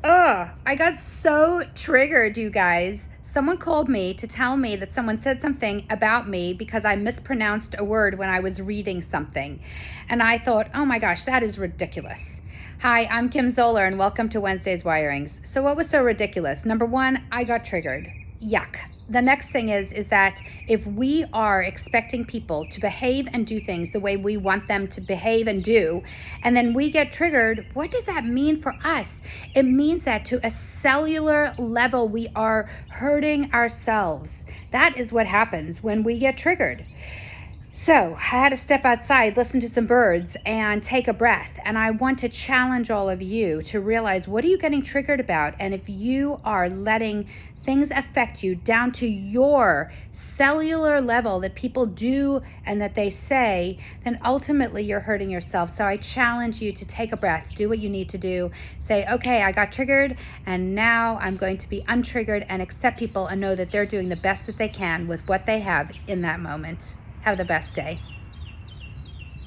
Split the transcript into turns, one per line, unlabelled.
Ugh, I got so triggered, you guys. Someone called me to tell me that someone said something about me because I mispronounced a word when I was reading something. And I thought, oh my gosh, that is ridiculous. Hi, I'm Kim Zoller, and welcome to Wednesday's Wirings. So what was so ridiculous? Number one, I got triggered. Yuck. The next thing is that if we are expecting people to behave and do things the way we want them to behave and do, and then we get triggered, what does that mean for us? It means that to a cellular level, we are hurting ourselves. That is what happens when we get triggered. So I had to step outside, listen to some birds, and take a breath. And I want to challenge all of you to realize, what are you getting triggered about? And if you are letting things affect you down to your cellular level that people do and that they say, then ultimately you're hurting yourself. So I challenge you to take a breath, do what you need to do, say, okay, I got triggered, and now I'm going to be untriggered and accept people and know that they're doing the best that they can with what they have in that moment. Have the best day.